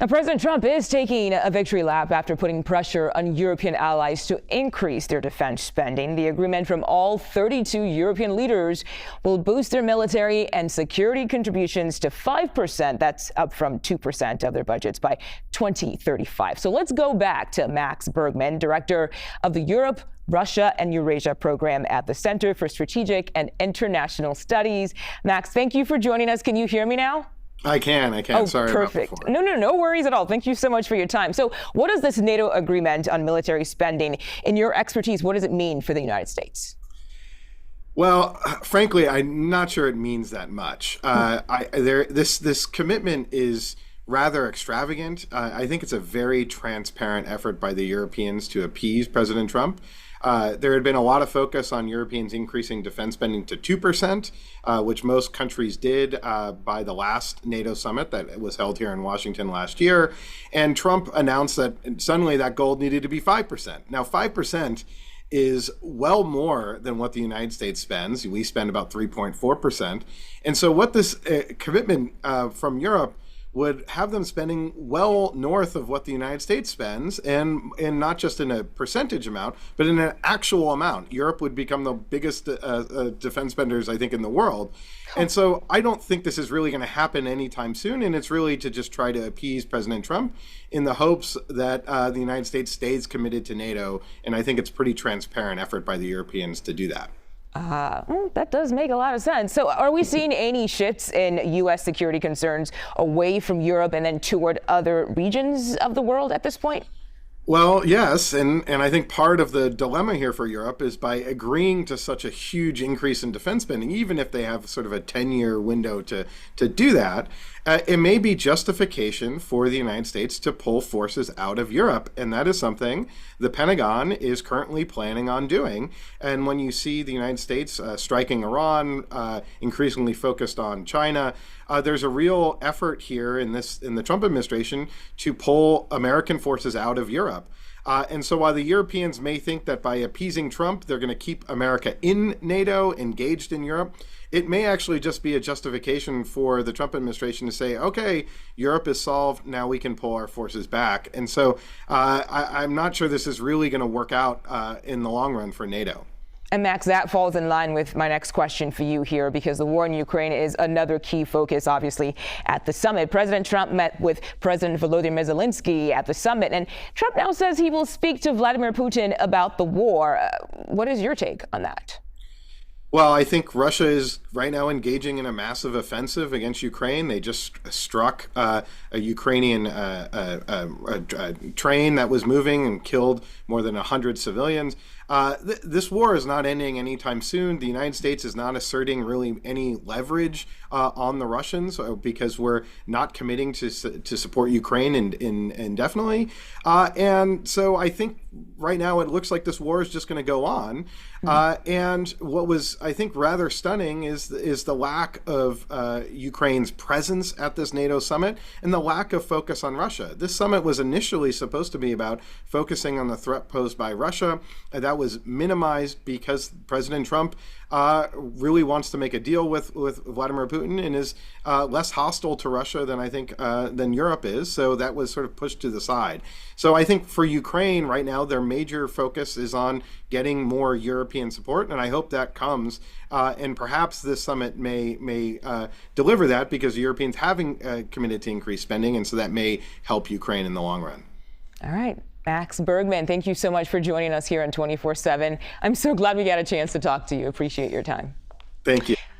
Now, President Trump is taking a victory lap after putting pressure on European allies to increase their defense spending. The agreement from all 32 European leaders will boost their military and security contributions to 5%. That's up from 2% of their budgets by 2035. So let's go back to Max Bergmann, director of the Europe, Russia and Eurasia program at the Center for Strategic and International Studies. Max, thank you for joining us. Can you hear me now? I can. Oh, Sorry perfect. about before. No worries at all. Thank you so much for your time. So what does this NATO agreement on military spending, in your expertise, what does it mean for the United States? Well, frankly, I'm not sure it means that much. This commitment is rather extravagant. I think it's a very transparent effort by the Europeans to appease President Trump. There had been a lot of focus on Europeans increasing defense spending to 2%, which most countries did by the last NATO summit that was held here in Washington last year. And Trump announced that suddenly that goal needed to be 5%. Now, 5% is well more than what the United States spends. We spend about 3.4%. And so what this commitment from Europe would have them spending well north of what the United States spends, and not just in a percentage amount, but in an actual amount. Europe would become the biggest defense spenders, I think, in the world. And so I don't think this is really going to happen anytime soon, and it's really to just try to appease President Trump in the hopes that the United States stays committed to NATO, and I think it's a pretty transparent effort by the Europeans to do that. That does make a lot of sense. So are we seeing any shifts in U.S. security concerns away from Europe and then toward other regions of the world at this point? Well, yes, and I think part of the dilemma here for Europe is by agreeing to such a huge increase in defense spending, even if they have sort of a 10-year window to do that, it may be justification for the United States to pull forces out of Europe. And that is something the Pentagon is currently planning on doing. And when you see the United States striking Iran, increasingly focused on China, there's a real effort here in the Trump administration to pull American forces out of Europe. And so while the Europeans may think that by appeasing Trump, they're going to keep America in NATO, engaged in Europe, it may actually just be a justification for the Trump administration to say, okay, Europe is solved, now we can pull our forces back. And so I'm not sure this is really going to work out in the long run for NATO. And Max, that falls in line with my next question for you here, because the war in Ukraine is another key focus, obviously, at the summit. President Trump met with President Volodymyr Zelensky at the summit, and Trump now says he will speak to Vladimir Putin about the war. What is your take on that? Well, I think Russia is right now engaging in a massive offensive against Ukraine. They just struck a Ukrainian train that was moving and killed more than 100 civilians. This war is not ending anytime soon. The United States is not asserting really any leverage on the Russians because we're not committing to support Ukraine indefinitely. And so I think right now it looks like this war is just going to go on. And what was, I think, rather stunning is the lack of Ukraine's presence at this NATO summit and the lack of focus on Russia. This summit was initially supposed to be about focusing on the threat posed by Russia. That was minimized because President Trump really wants to make a deal with Vladimir Putin and is less hostile to Russia than I think than Europe is. So that was sort of pushed to the side. So I think for Ukraine right now, their major focus is on getting more European support, and I hope that comes. And perhaps this summit may deliver that because the Europeans haven't committed to increased spending, and so that may help Ukraine in the long run. All right. Max Bergmann, thank you so much for joining us here on 24/7. I'm so glad we got a chance to talk to you. Appreciate your time. Thank you.